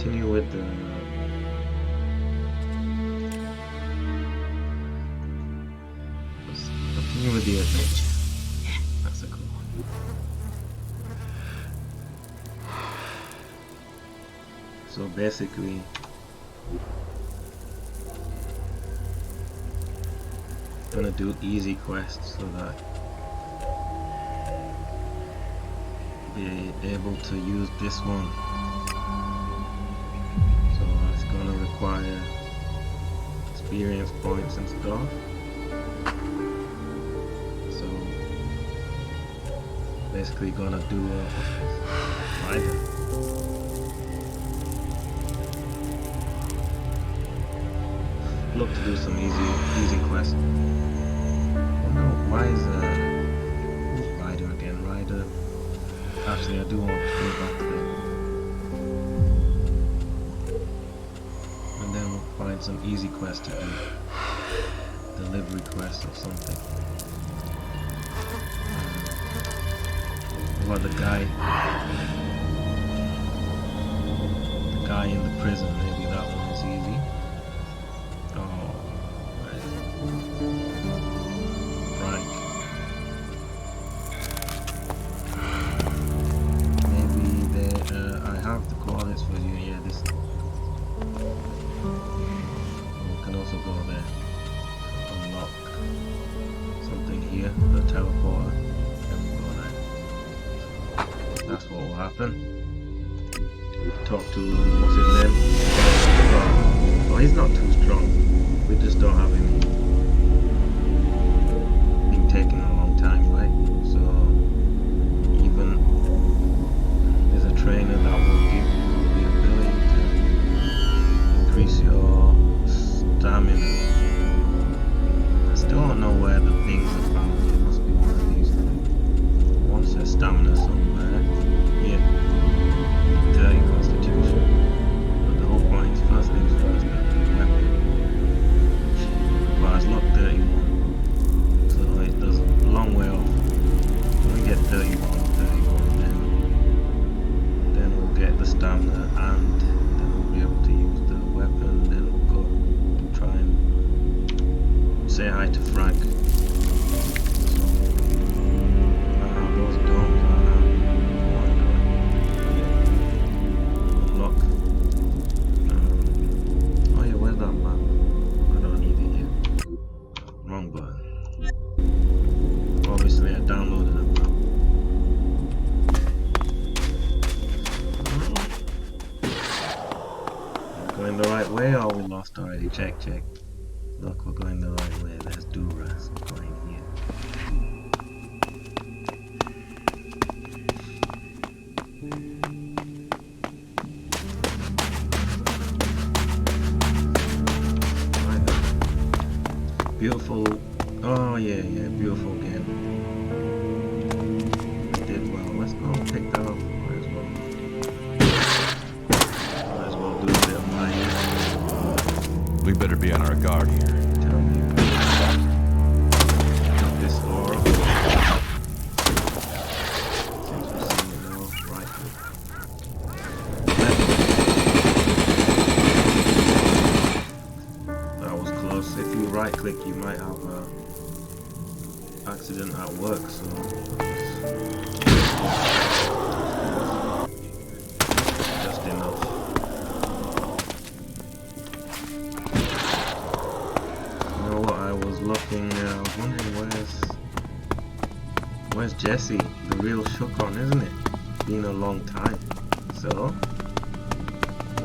continue with the adventure. That's a cool one. So basically, I'm gonna do easy quests so that be able to use this one. So it's gonna require experience points and stuff. So basically gonna do a rider. Look to do some easy quests. Oh no, why is who's rider again? Rider. Actually, I do want to go back there. And then we'll find some easy quest to do. Delivery quest or something. What about the guy in the prison? Maybe that one is easy. Oh, right. Maybe there. I have the coordinates for you. Yeah, this. We can also go there. Unlock something here. The teleporter. And we go there. That's what will happen. Talk to what's his name? Oh, he's not too strong. We just don't have him been taking a long time, right? So even there's a trainer that will give you the ability to increase your stamina. I still don't know where the things are found. It must be one of these things. One says stamina somewhere. Here. 30 constitution. But the whole point is first things first, the weapon. Requires lock 31. So it does a long way off. When we get 31, then we'll get the stamina and then we'll be able to use the weapon. Then we'll go try and say hi to Frank. Those domes are lock. Oh yeah, where's that map? I don't need it yet. Wrong button. Obviously I downloaded a map. Going the right way or we lost already? Check. Look, we're going the right way. There's Duras. We're going here. Beautiful. Oh yeah, beautiful game. We did well. Let's go pick that up. Might as well do a bit of mining. We better be on our guard here. Tell me. Drop this door. Since we've seen it now, right. That was close. If you right click, you might have an accident at work, so just enough. You know what, I was looking, I was wondering where's Jesse, the real Shukon, isn't it? Been a long time. So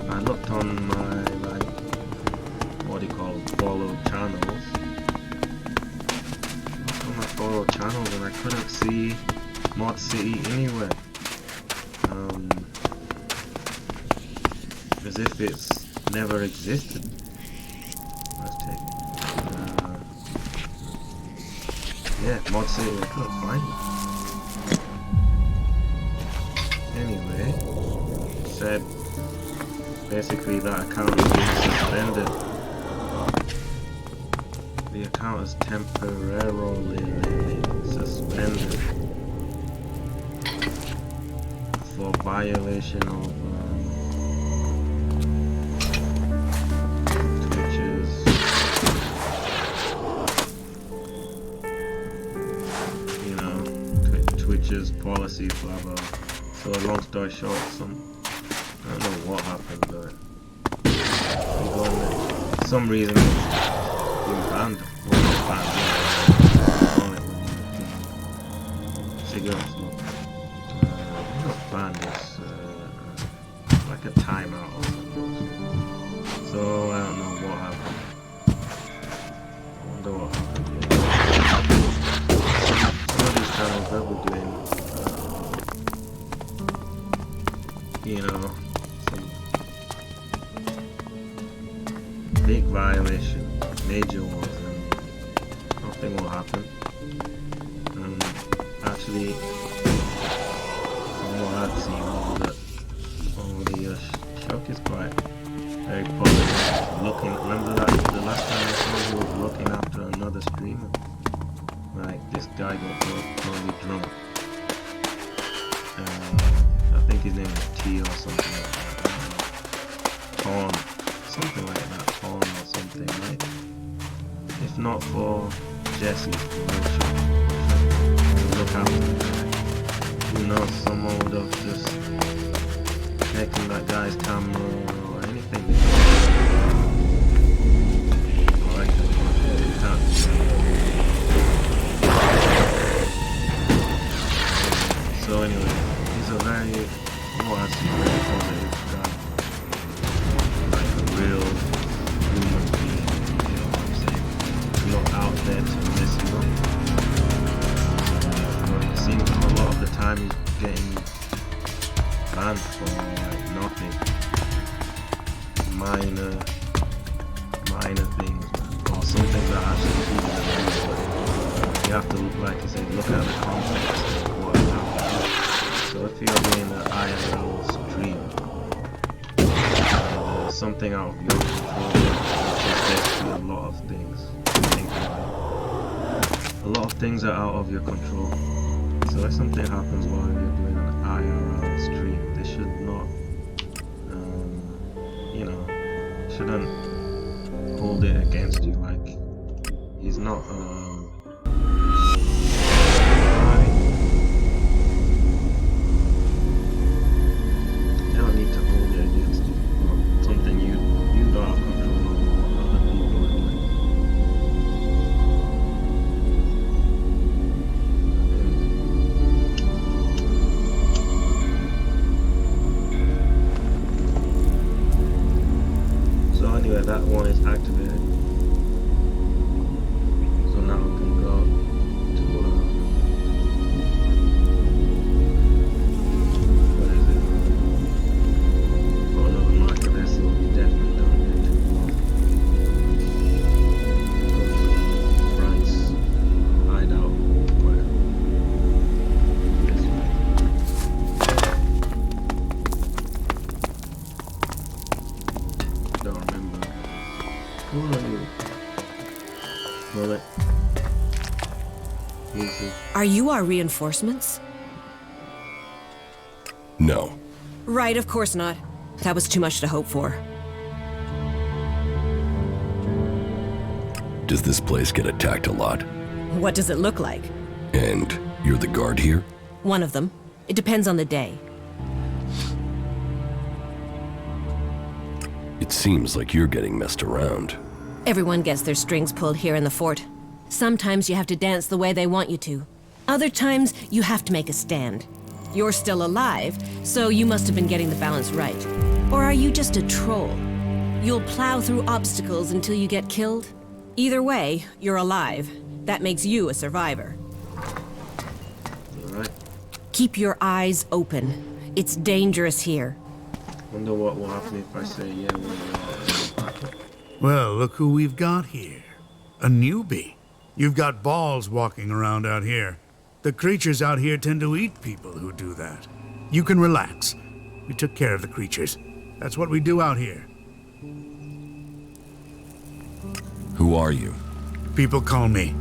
I looked on my follow channels. On my follow channels, and I couldn't see Mod City anywhere. As if it's never existed. Let's take yeah, Mod City, I couldn't find it. Anyway, said basically that account is being suspended. The account is temporarily suspended for violation of Twitch's policy, blah blah. So long story short, I don't know what happened, but for some reason it's been banned. Well, not banned, cigarettes, not banned, it's like a timeout or something. So I don't know what happened. I wonder what happened here. Some of these channels that were doing, you know, some big violation, major ones, and nothing will happen. And actually, from what I've seen over the years, Shock is quite very positive. Remember that the last time I saw he was looking after another streamer. Like this guy got totally drunk. I think his name is T or something like that. Torn, something like that. Torn or something, right? If not for Jesse, look after him. Who knows? Someone would have just taken that guy's camera or anything. So anyway, he's a very, what I see, very positive guy. Like a real human being, you know what I'm saying? Not out there to mess you up. But it seems a lot of the time he's getting banned for like nothing. Minor things, or some things that actually do. You have to, like I said, look at the context of what happened. So if you're doing an IRL stream, something out of your control, which is basically a lot of things. Think about it. A lot of things are out of your control. So if something happens while you're doing an IRL stream, they should not, you know, shouldn't hold it against you. Like, he's not, they don't need to hold it against you. Or something you don't have control over what other people are doing. So anyway, that one is activated. So now we can go to what is it? For another market vessel, we definitely don't need to go to France, hideout, whatever. This way. Don't remember. Who are you? Bullet. Easy. Are you our reinforcements? No. Right, of course not. That was too much to hope for. Does this place get attacked a lot? What does it look like? And you're the guard here? One of them. It depends on the day. It seems like you're getting messed around. Everyone gets their strings pulled here in the fort. Sometimes you have to dance the way they want you to. Other times, you have to make a stand. You're still alive, so you must have been getting the balance right. Or are you just a troll? You'll plow through obstacles until you get killed? Either way, you're alive. That makes you a survivor. Alright. Keep your eyes open. It's dangerous here. Wonder what will happen if I say yeah, Well, look who we've got here. A newbie. You've got balls walking around out here. The creatures out here tend to eat people who do that. You can relax. We took care of the creatures. That's what we do out here. Who are you? People call me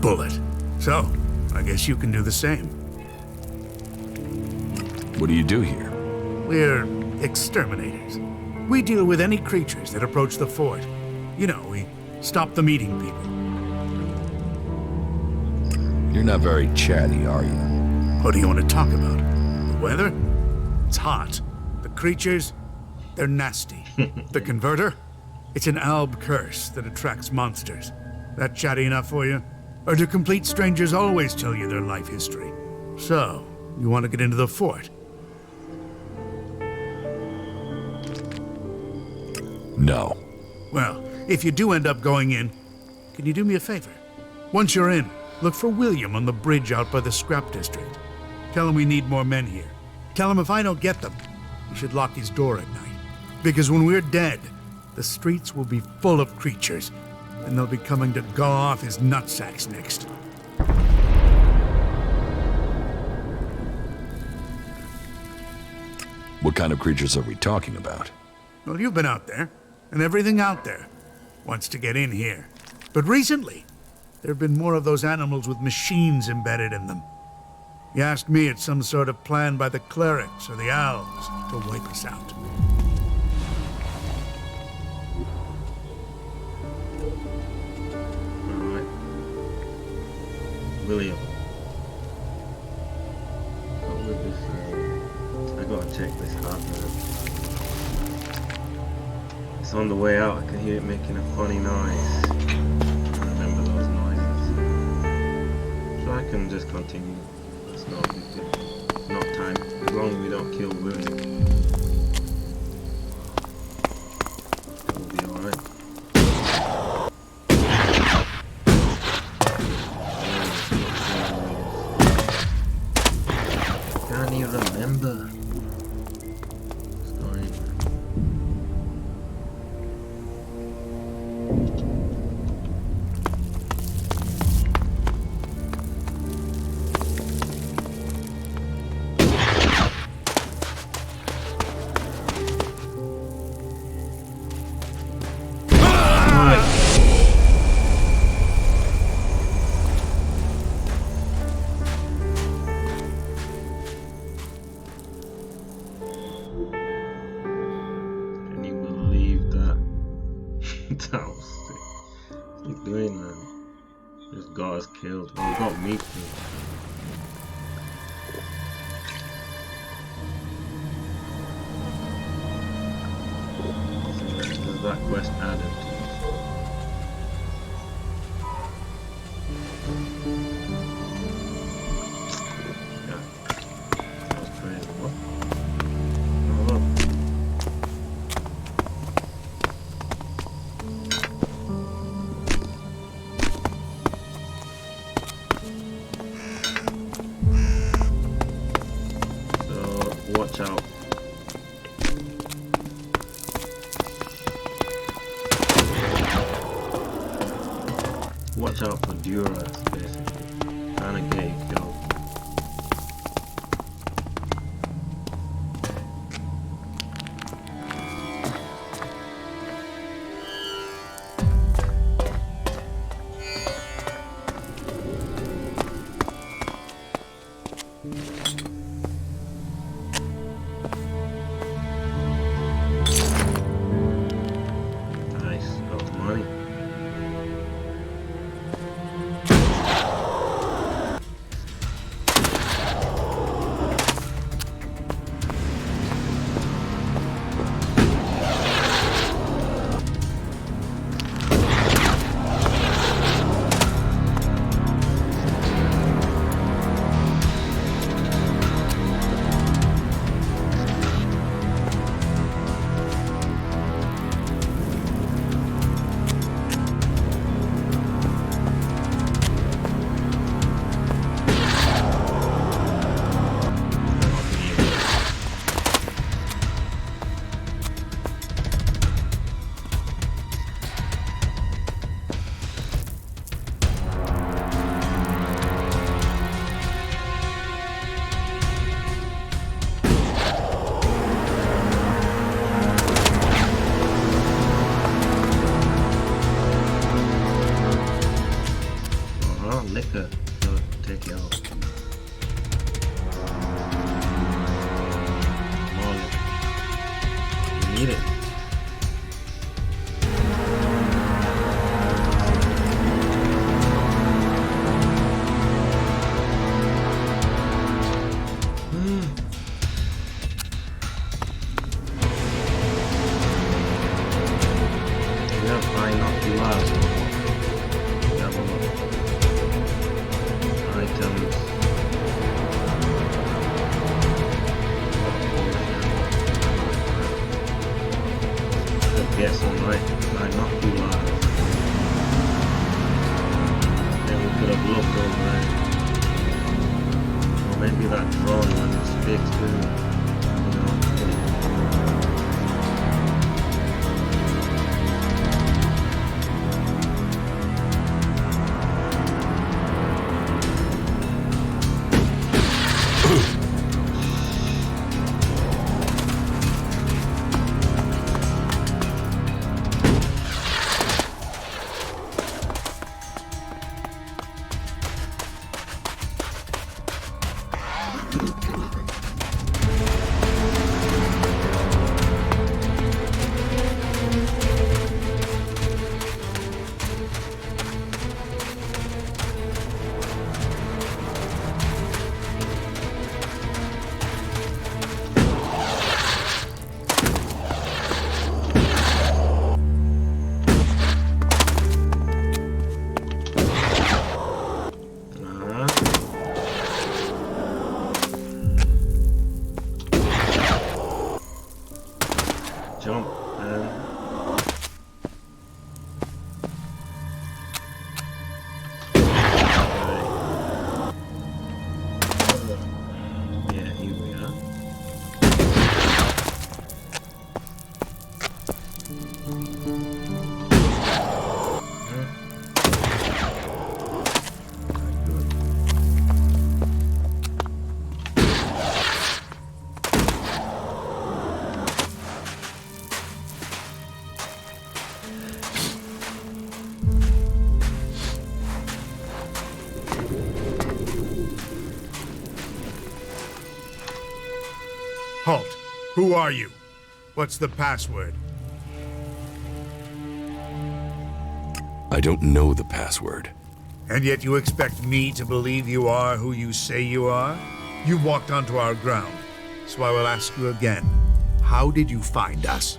Bullet. So, I guess you can do the same. What do you do here? We're exterminators. We deal with any creatures that approach the fort. You know, we stop them eating people. You're not very chatty, are you? What do you want to talk about? The weather? It's hot. The creatures? They're nasty. The converter? It's an alb curse that attracts monsters. That chatty enough for you? Or do complete strangers always tell you their life history? So, you want to get into the fort? No. Well, if you do end up going in, can you do me a favor? Once you're in, look for William on the bridge out by the scrap district. Tell him we need more men here. Tell him if I don't get them, he should lock his door at night. Because when we're dead, the streets will be full of creatures, and they'll be coming to gnaw off his nutsacks next. What kind of creatures are we talking about? Well, you've been out there, and everything out there wants to get in here. But recently, there have been more of those animals with machines embedded in them. You asked me, it's some sort of plan by the clerics or the elves to wipe us out. Alright. William. What with this, I gotta check this hardware. It's on the way out, I can hear it making a funny noise. I remember those noises. So I can just continue. It's not a big deal. It's not time. As long as we don't kill William. We'll be alright. Can't even remember. Story. Can you believe that? That was sick. What's he doing, man? Just got us killed. Well, he got me killed. So does that quest added to it? Yeah. That was crazy. What? Oh, look. So watch out. Watch out for Duras, basically. Trying to get you killed. Nice, got money. Liquor to take you out. More liquor. You need it. might not be live. Then we could have looked over it. Or maybe that drone when it speaks to, you know. Jump and yeah, here we are. Halt! Who are you? What's the password? I don't know the password. And yet you expect me to believe you are who you say you are? You walked onto our ground, so I will ask you again. How did you find us?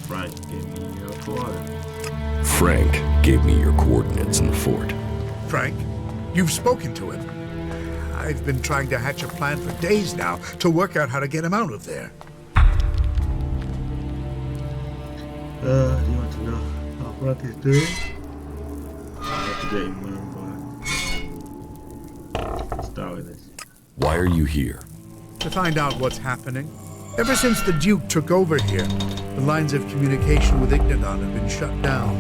Frank gave me your coordinates. Frank gave me your coordinates in the fort. Frank, you've spoken to him. I've been trying to hatch a plan for days now to work out how to get him out of there. You want to know how Frank is doing? I have to get him but let's start with this. Why are you here? To find out what's happening. Ever since the Duke took over here, the lines of communication with Igniton have been shut down.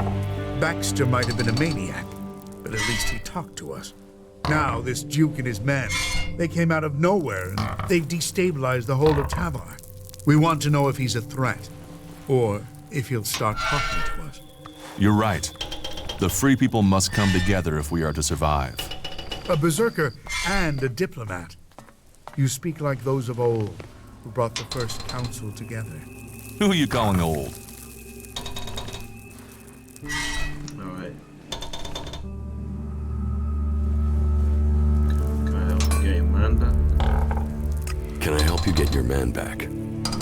Baxter might have been a maniac, but at least he talked to us. Now, this Duke and his men, they came out of nowhere and they've destabilized the whole of Tavar. We want to know if he's a threat, or if he'll start talking to us. You're right. The free people must come together if we are to survive. A berserker and a diplomat. You speak like those of old, who brought the first council together. Who are you calling old? Alright. Can I help you get your man back? Can I help you get your man back?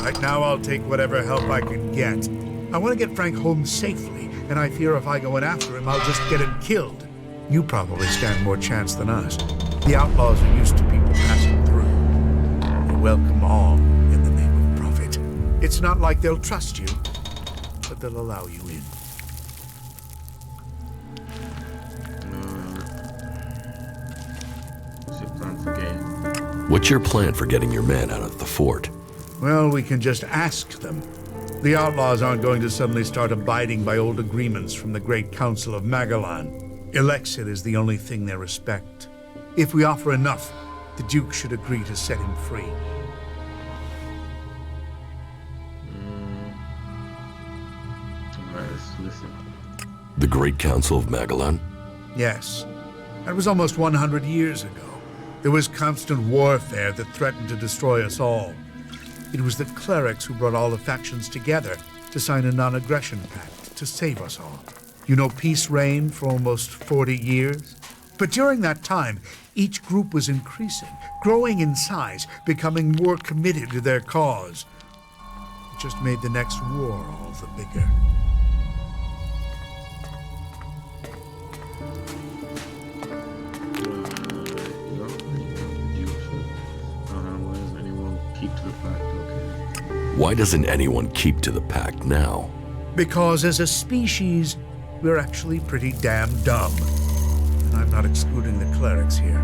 Right now, I'll take whatever help I can get. I want to get Frank home safely, and I fear if I go in after him, I'll just get him killed. You probably stand more chance than us. The outlaws are used to people passing through. They welcome all in the name of profit. It's not like they'll trust you, but they'll allow you in. What's your plan for getting? What's your plan for getting your man out of the fort? Well, we can just ask them. The outlaws aren't going to suddenly start abiding by old agreements from the Great Council of Magalan. ELEX is the only thing they respect. If we offer enough, the Duke should agree to set him free. Alright, let's listen. The Great Council of Magalan? Yes. That was almost 100 years ago. There was constant warfare that threatened to destroy us all. It was the clerics who brought all the factions together to sign a non-aggression pact to save us all. You know, peace reigned for almost 40 years. But during that time, each group was increasing, growing in size, becoming more committed to their cause. It just made the next war all the bigger. Why doesn't anyone keep to the pact now? Because as a species, we're actually pretty damn dumb. And I'm not excluding the clerics here.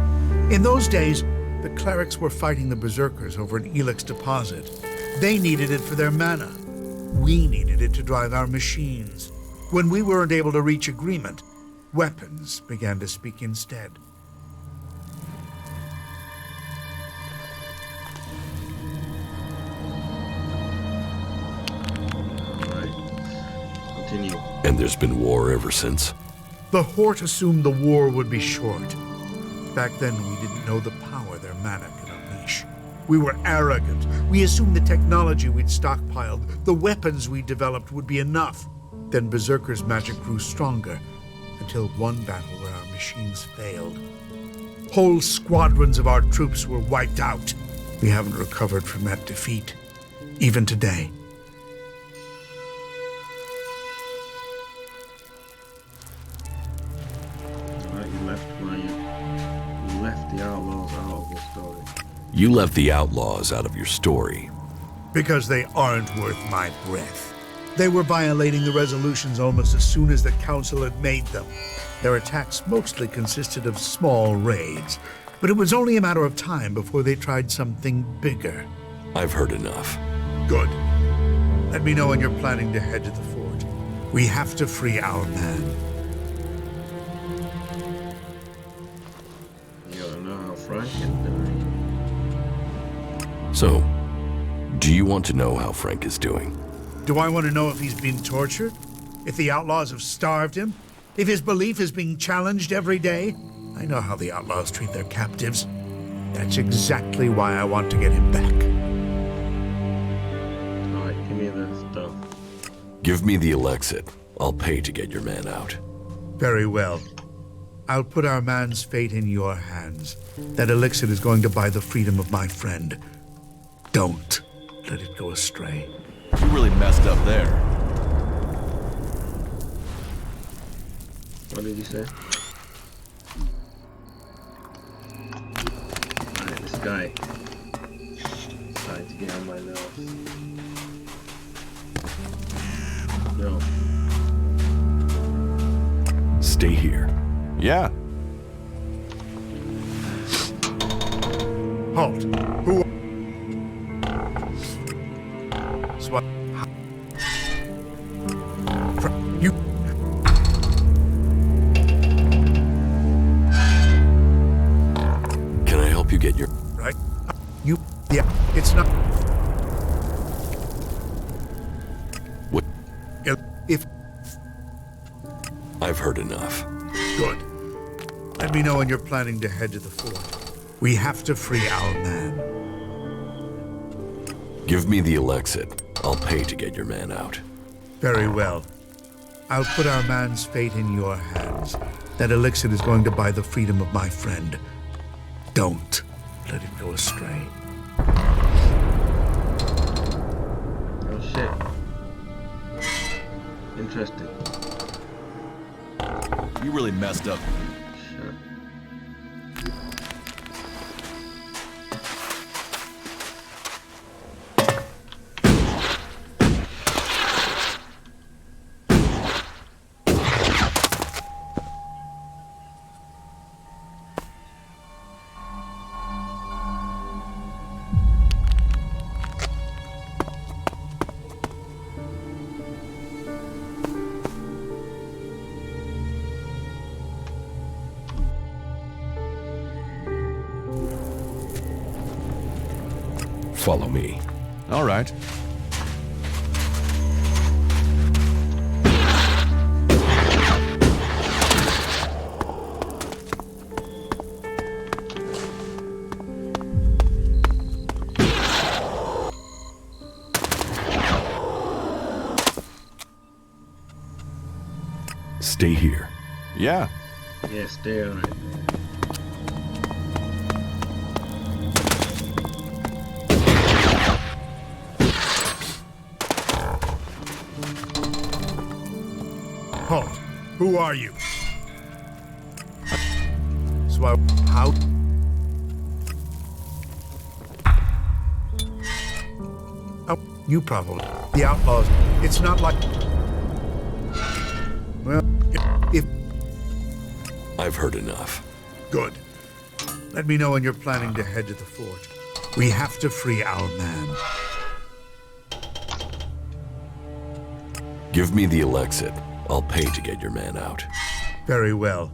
In those days, the clerics were fighting the berserkers over an ELEX deposit. They needed it for their mana. We needed it to drive our machines. When we weren't able to reach agreement, weapons began to speak instead. Continue. And there's been war ever since. The Horde assumed the war would be short. Back then, we didn't know the power their mana could unleash. We were arrogant. We assumed the technology we'd stockpiled, the weapons we developed would be enough. Then Berserker's magic grew stronger, until one battle where our machines failed. Whole squadrons of our troops were wiped out. We haven't recovered from that defeat, even today. You left the outlaws out of your story. You left the outlaws out of your story. Because they aren't worth my breath. They were violating the resolutions almost as soon as the Council had made them. Their attacks mostly consisted of small raids, but it was only a matter of time before they tried something bigger. I've heard enough. Good. Let me know when you're planning to head to the fort. We have to free our man. You don't know how Frank is doing. So, do you want to know how Frank is doing? Do I want to know if he's been tortured? If the outlaws have starved him? If his belief is being challenged every day? I know how the outlaws treat their captives. That's exactly why I want to get him back. Alright, give me the stuff. Give me the Elexit. I'll pay to get your man out. Very well. I'll put our man's fate in your hands. That elixir is going to buy the freedom of my friend. Don't let it go astray. You really messed up there. What did you say? Alright, this guy trying to get on my nerves. No. Stay here. Yeah. Halt. Who? Swat. You. Can I help you get your... Right? You. Yeah. It's not. What? If. I've heard enough. Good. Let me know when you're planning to head to the fort. We have to free our man. Give me the Elexit. I'll pay to get your man out. Very well. I'll put our man's fate in your hands. That elixir is going to buy the freedom of my friend. Don't let it go astray. Oh shit. Interesting. You really messed up. Sure. Follow me. All right. Stay here. Yeah. Yeah, stay right there. Halt. Who are you? So how? You probably. The outlaws. It's not like. Well, if. I've heard enough. Good. Let me know when you're planning to head to the fort. We have to free our man. Give me the Elexit. I'll pay to get your man out. Very well.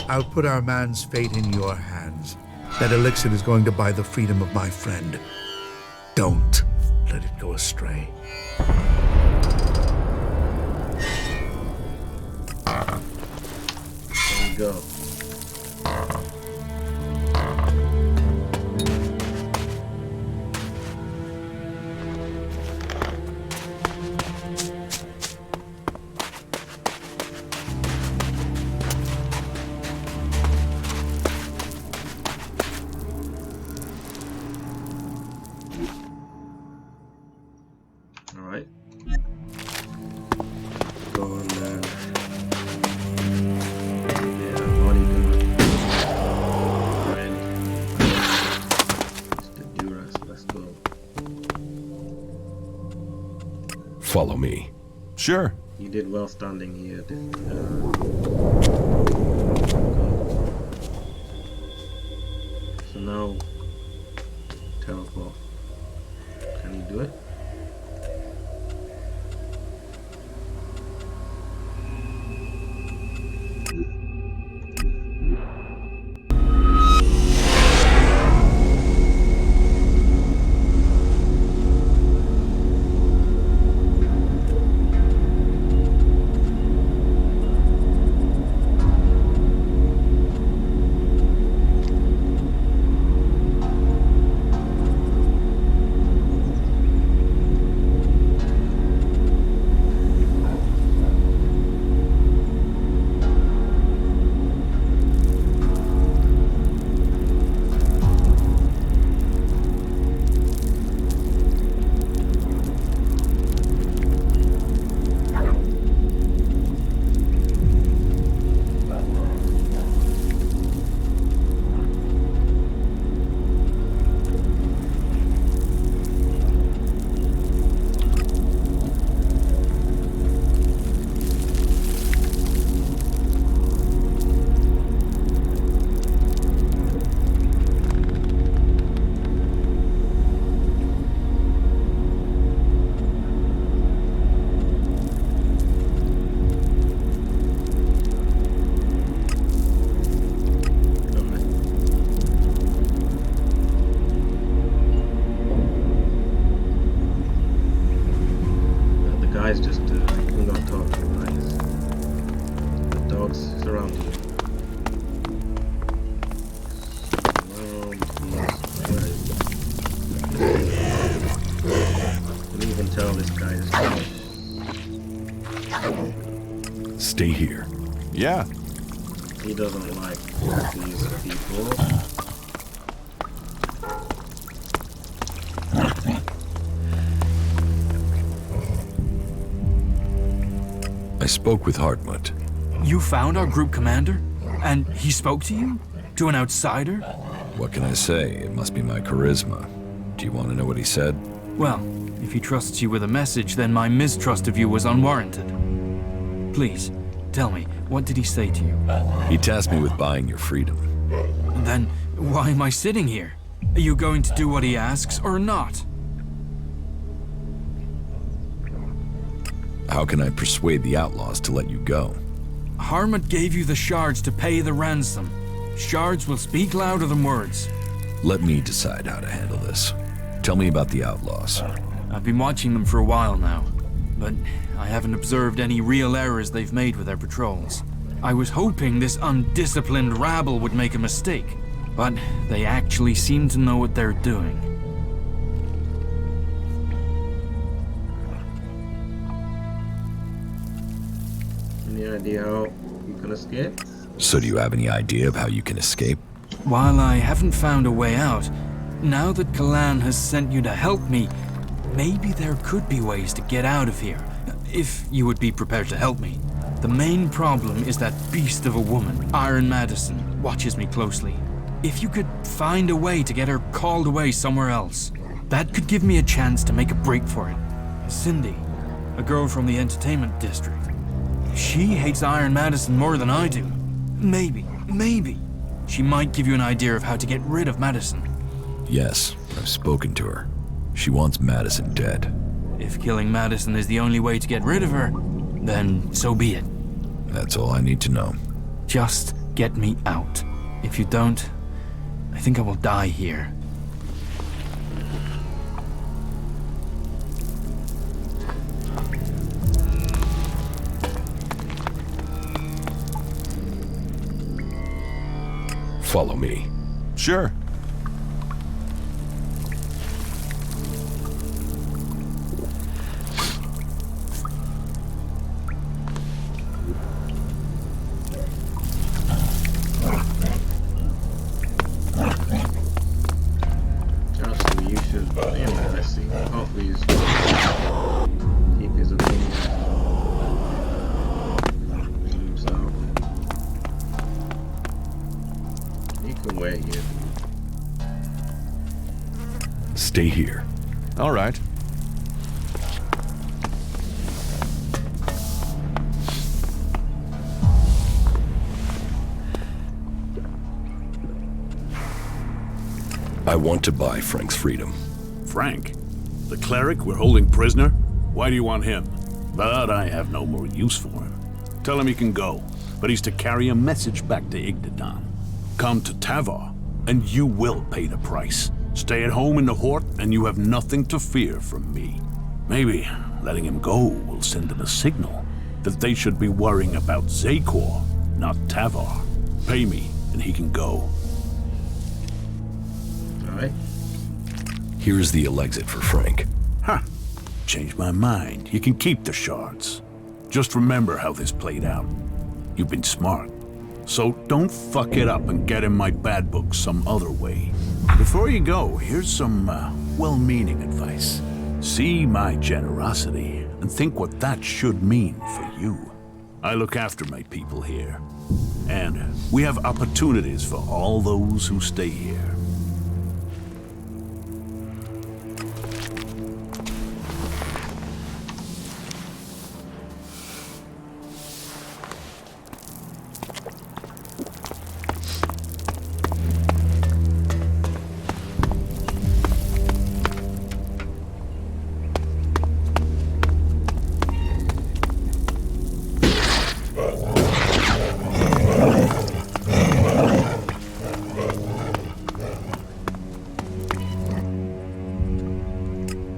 I'll put our man's fate in your hands. That elixir is going to buy the freedom of my friend. Don't let it go astray. There we go. Alright. Go on there. Yeah, bodyguard. Friend. Mr. Duras, let's go. Follow me. Sure. You did well standing here. So now, teleport. Can you do it? Guys, just I'm not talking, guys. The dogs surround you. You can even tell this guy is. Stay here. Yeah. He doesn't like these people. I spoke with Hartmut. You found our group commander? And he spoke to you? To an outsider? What can I say? It must be my charisma. Do you want to know what he said? Well, if he trusts you with a message, then my mistrust of you was unwarranted. Please, tell me, what did he say to you? He tasked me with buying your freedom. Then, why am I sitting here? Are you going to do what he asks, or not? How can I persuade the outlaws to let you go? Harmut gave you the shards to pay the ransom. Shards will speak louder than words. Let me decide how to handle this. Tell me about the outlaws. I've been watching them for a while now, but I haven't observed any real errors they've made with their patrols. I was hoping this undisciplined rabble would make a mistake, but they actually seem to know what they're doing. Any idea how you can escape? So do you have any idea of how you can escape? While I haven't found a way out, now that Kalan has sent you to help me, maybe there could be ways to get out of here, if you would be prepared to help me. The main problem is that beast of a woman, Iron Madison, watches me closely. If you could find a way to get her called away somewhere else, That could give me a chance to make a break for it. Cindy, a girl from the entertainment district. She hates Iron Madison more than I do. Maybe, she might give you an idea of how to get rid of Madison. Yes, I've spoken to her. She wants Madison dead. If killing Madison is the only way to get rid of her, then so be it. That's all I need to know. Just get me out. If you don't, I think I will die here. Follow me. Sure. Chelsea, you should, let's see. Hopefully he's keep his opinion to himself. He can wait here. Stay here. All right. I want to buy Frank's freedom. Frank? The cleric we're holding prisoner? Why do you want him? But I have no more use for him. Tell him he can go, but he's to carry a message back to Igdadan. Come to Tavar, and you will pay the price. Stay at home in the Hort, and you have nothing to fear from me. Maybe letting him go will send them a signal that they should be worrying about Zakor, not Tavar. Pay me, and he can go. Alright. Here's the exit for Frank. Huh. Changed my mind. You can keep the shards. Just remember how this played out. You've been smart. So don't fuck it up and get in my bad books some other way. Before you go, here's some well-meaning advice. See my generosity and think what that should mean for you. I look after my people here. And we have opportunities for all those who stay here.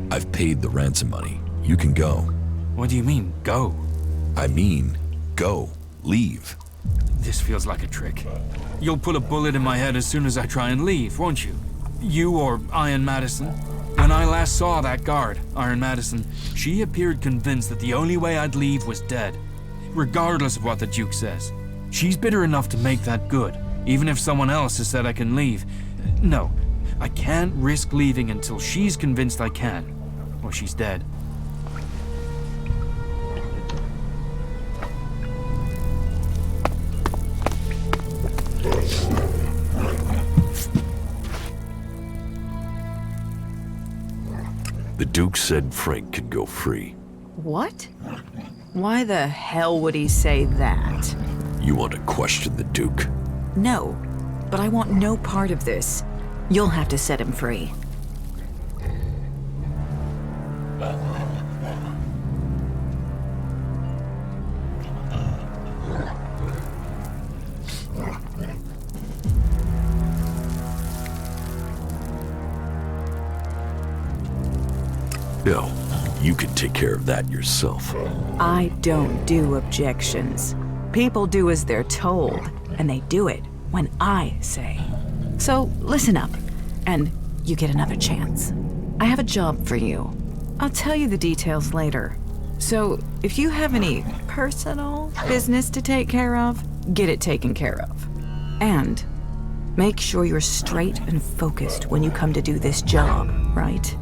I've paid the ransom money. You can go. What do you mean, go? I mean, go. Leave. This feels like a trick. You'll put a bullet in my head as soon as I try and leave, won't you? You or Iron Madison? When I last saw that guard, Iron Madison, she appeared convinced that the only way I'd leave was dead, regardless of what the Duke says. She's bitter enough to make that good, even if someone else has said I can leave. No, I can't risk leaving until she's convinced I can, or she's dead. The Duke said Frank could go free. What? Why the hell would he say that? You want to question the Duke? No, but I want no part of this. You'll have to set him free. No, you can take care of that yourself. I don't do objections. People do as they're told, and they do it when I say. So listen up, and you get another chance. I have a job for you. I'll tell you the details later. So if you have any personal business to take care of, get it taken care of. And make sure you're straight and focused when you come to do this job, right?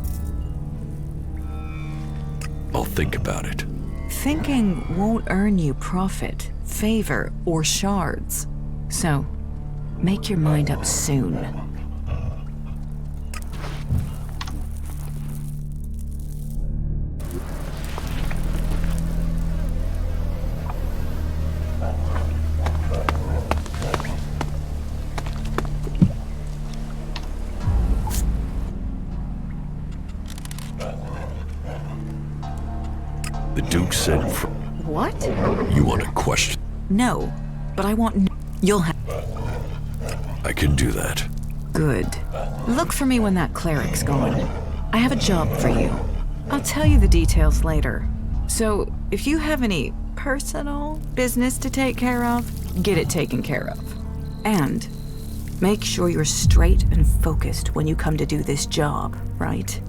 I'll think about it. Thinking won't earn you profit, favor, or shards. So, make your mind up soon. said What? you want to question. No, but I want. You'll have. I can do that. Good. Look for me when that cleric's gone. I have a job for you. I'll tell you the details later. So, if you have any personal business to take care of, get it taken care of. And make sure you're straight and focused when you come to do this job, right?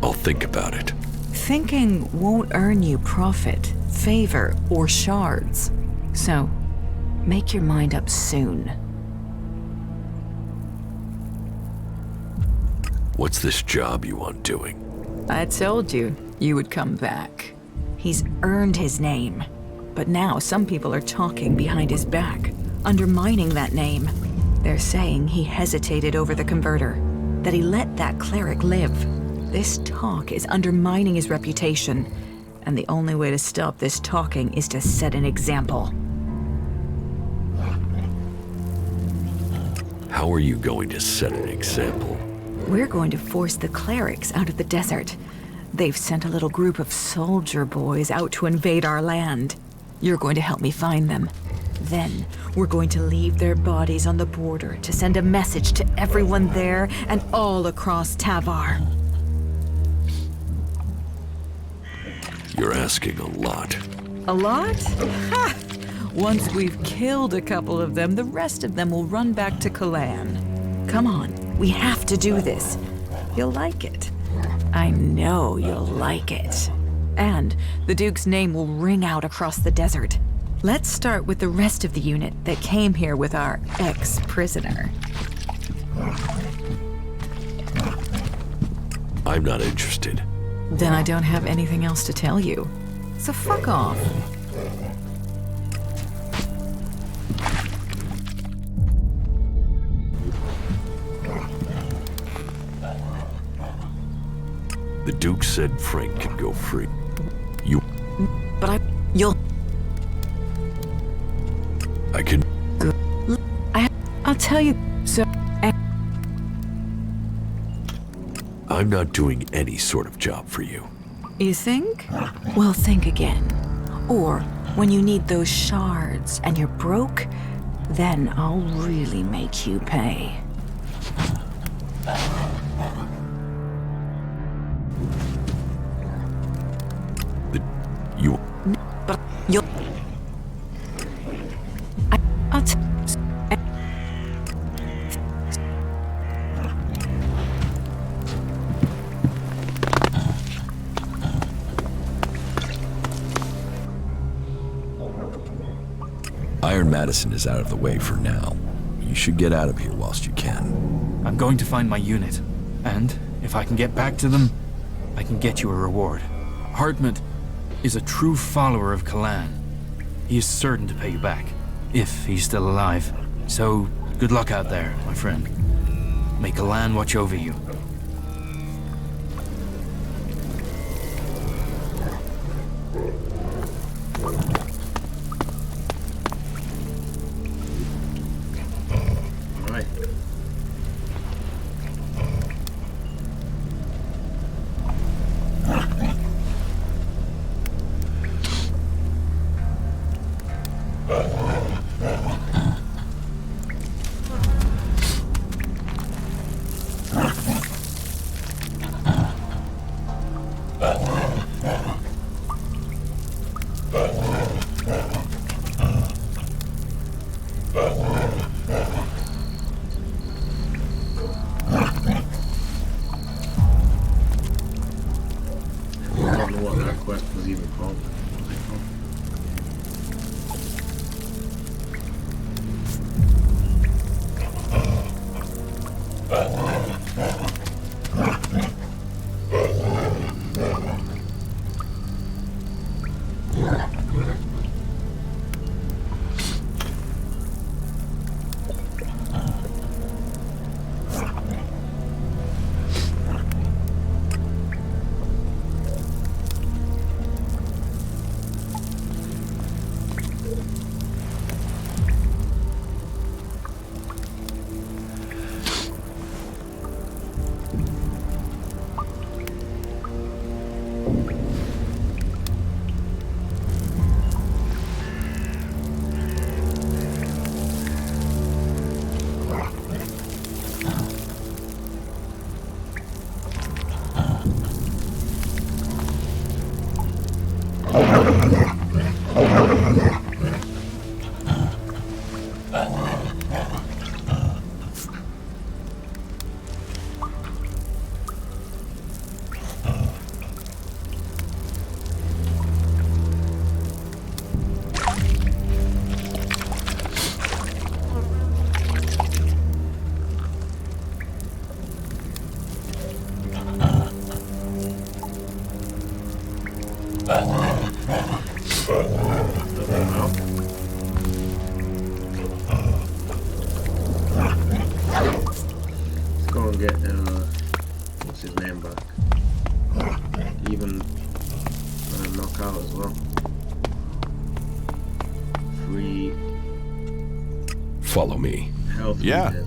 I'll think about it. Thinking won't earn you profit, favor, or shards. So, make your mind up soon. What's this job you want doing? I told you would come back. He's earned his name. But now some people are talking behind his back, undermining that name. They're saying he hesitated over the converter, that he let that cleric live. This talk is undermining his reputation, and the only way to stop this talking is to set an example. How are you going to set an example? We're going to force the clerics out of the desert. They've sent a little group of soldier boys out to invade our land. You're going to help me find them. Then, we're going to leave their bodies on the border to send a message to everyone there and all across Tavar. You're asking a lot. A lot? Ha! Once we've killed a couple of them, the rest of them will run back to Kalan. Come on, we have to do this. You'll like it. I know you'll like it. And the Duke's name will ring out across the desert. Let's start with the rest of the unit that came here with our ex-prisoner. I'm not interested. Then I don't have anything else to tell you. So fuck off. The Duke said Frank can go free. You... But you'll... I can... I'll tell you, so... I'm not doing any sort of job for you. You think? Well, think again. Or, when you need those shards and you're broke, then I'll really make you pay. You... But you'll... I'll Iron Madison is out of the way for now. You should get out of here whilst you can. I'm going to find my unit. And if I can get back to them, I can get you a reward. Hartmut is a true follower of Kalan. He is certain to pay you back, if he's still alive. So, good luck out there, my friend. May Kalan watch over you. Right. Let's go and get what's his name back. Even knock out as well. Free Follow me. health. Yeah. regen.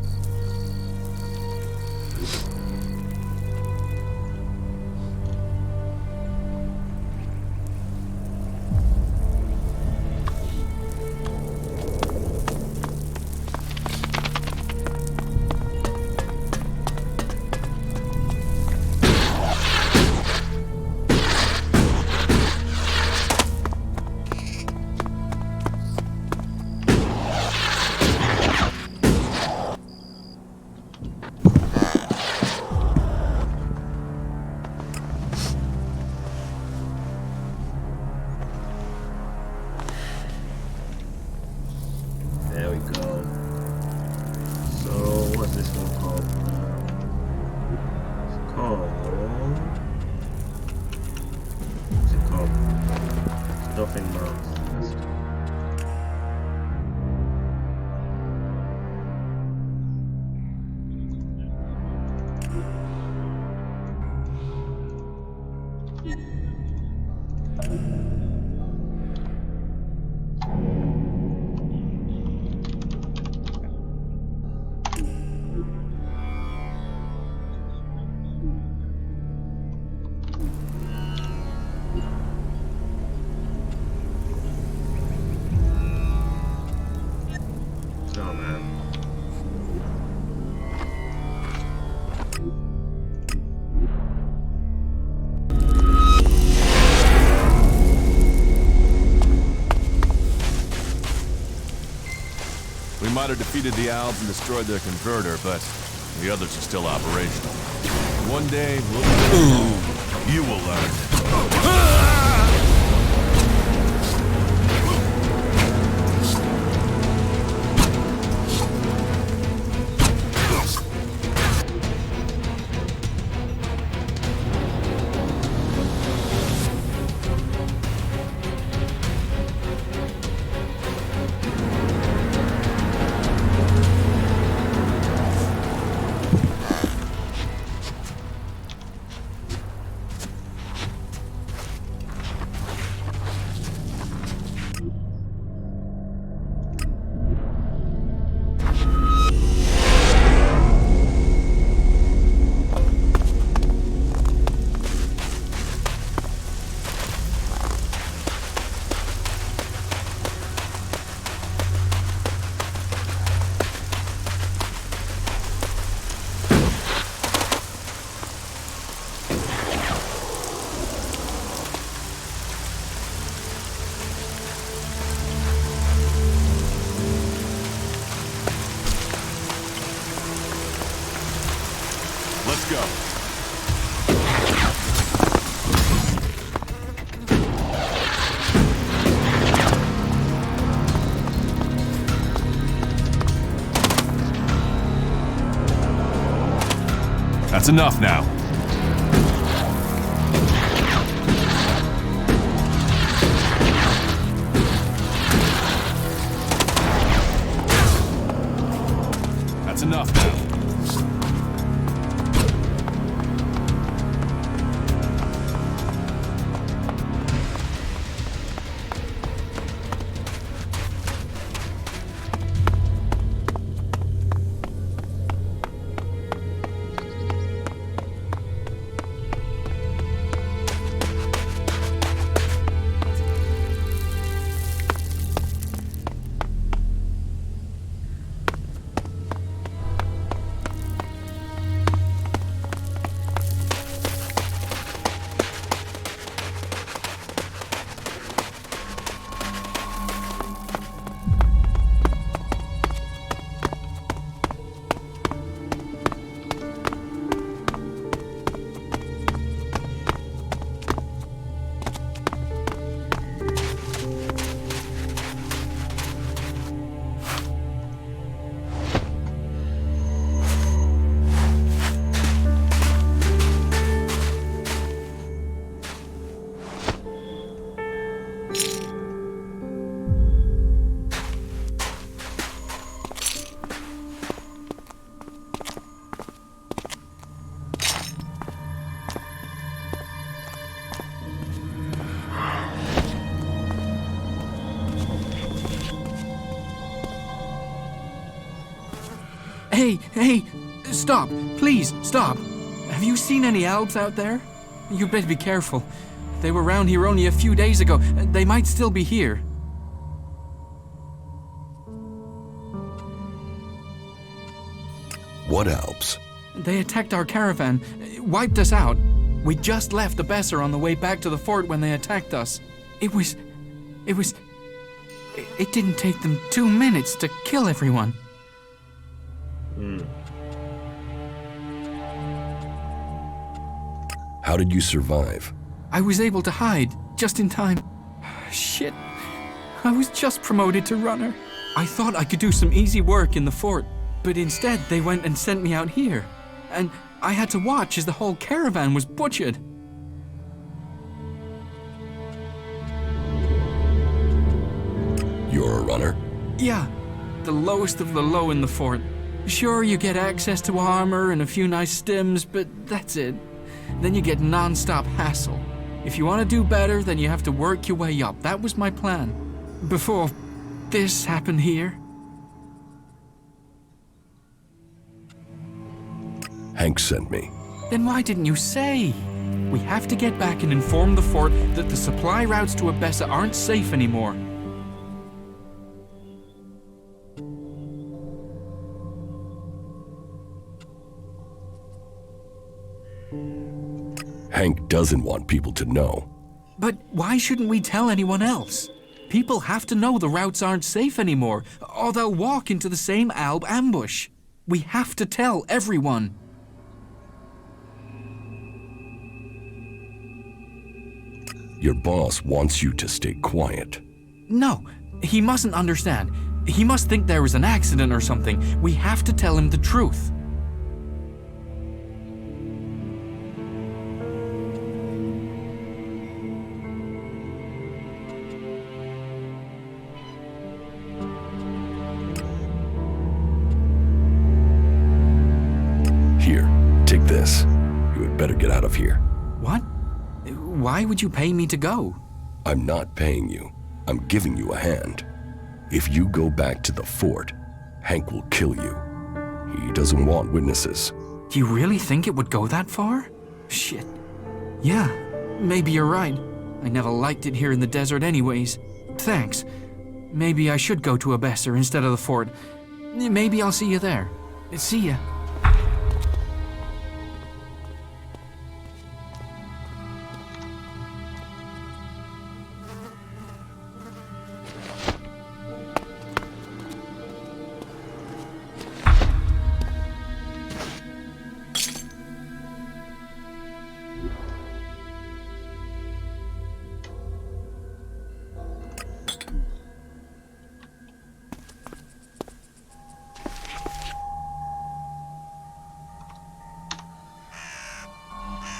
There we go. So what's this one called? It's called. What's it called? Stuffing mouths. That's it. Oh man. We might have defeated the Owls and destroyed their converter, but the others are still operational. One day, you will learn. Let's go. That's enough now. That's enough now. Hey, stop. Please, stop. Have you seen any elves out there? You better be careful. They were around here only a few days ago. They might still be here. What elves? They attacked our caravan, wiped us out. We just left the Besser on the way back to the fort when they attacked us. It didn't take them 2 minutes to kill everyone. How did you survive? I was able to hide, just in time. Shit. I was just promoted to runner. I thought I could do some easy work in the fort, but instead they went and sent me out here. And I had to watch as the whole caravan was butchered. You're a runner? Yeah, the lowest of the low in the fort. Sure, you get access to armor and a few nice stims, but that's it. Then you get non-stop hassle. If you want to do better, then you have to work your way up. That was my plan. Before this happened here. Hank sent me. Then why didn't you say? We have to get back and inform the fort that the supply routes to Abessa aren't safe anymore. Hank doesn't want people to know. But why shouldn't we tell anyone else? People have to know the routes aren't safe anymore, or they'll walk into the same Alb ambush. We have to tell everyone. Your boss wants you to stay quiet. No, he mustn't understand. He must think there was an accident or something. We have to tell him the truth. Here, take this. You had better get out of here. What? Why would you pay me to go? I'm not paying you. I'm giving you a hand. If you go back to the fort, Hank will kill you. He doesn't want witnesses. Do you really think it would go that far? Shit. Yeah, maybe you're right. I never liked it here in the desert anyways. Thanks. Maybe I should go to Abessa instead of the fort. Maybe I'll see you there. See ya.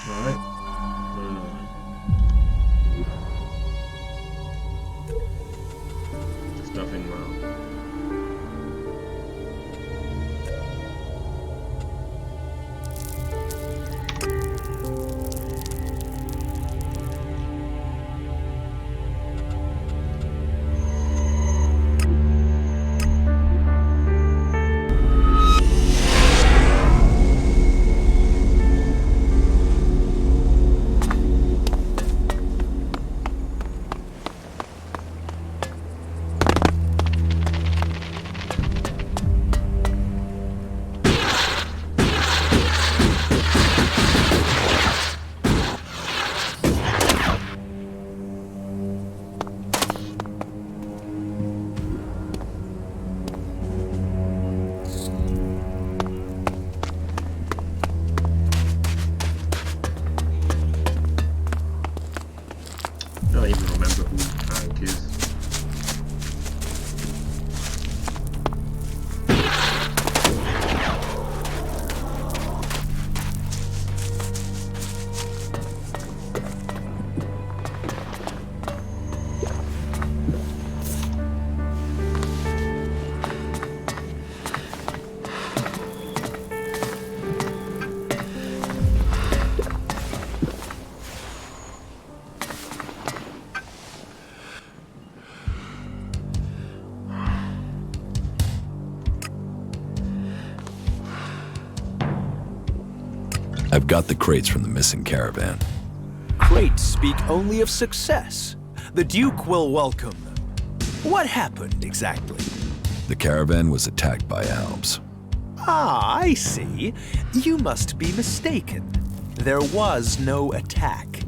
Alright. There's nothing wrong. I've got the crates from the missing caravan. Crates speak only of success. The Duke will welcome them. What happened exactly? The caravan was attacked by Alps. Ah, I see. You must be mistaken. There was no attack.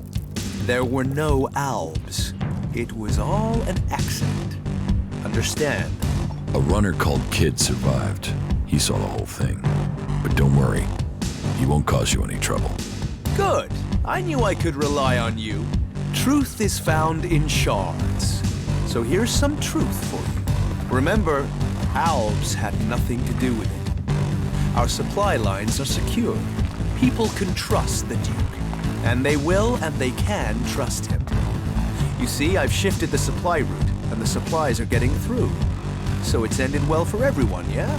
There were no Albs. It was all an accident. Understand? A runner called Kid survived. He saw the whole thing. But don't worry, he won't cause you any trouble. Good. I knew I could rely on you. Truth is found in shards. So here's some truth for you. Remember, Albs had nothing to do with it. Our supply lines are secure. People can trust the Duke. And they will and they can trust him. You see, I've shifted the supply route, and the supplies are getting through. So it's ended well for everyone, yeah?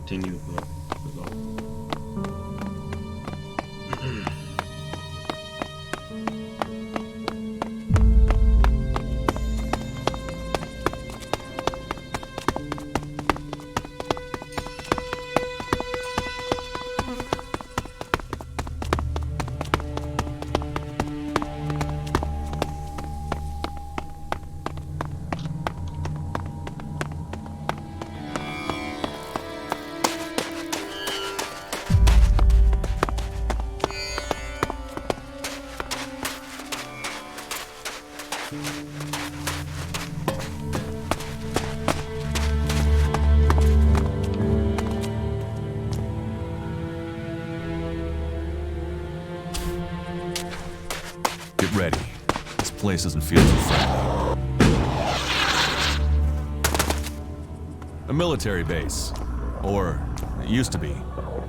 continue, but Get ready. This place doesn't feel too friendly. A military base. Or, it used to be.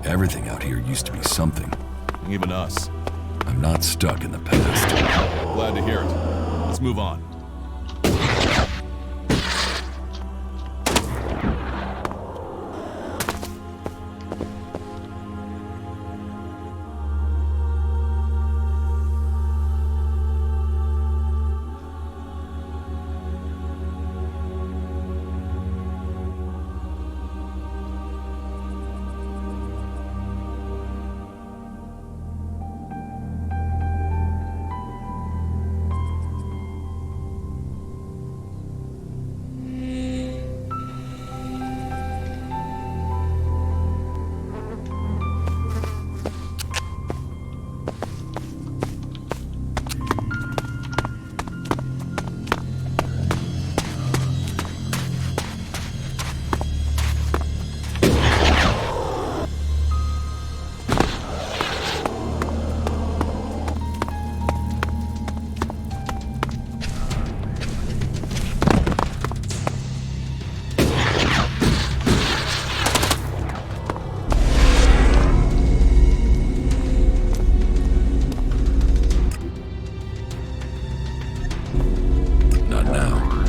Everything out here used to be something. Even us. I'm not stuck in the past. Glad to hear it. Let's move on. Not now.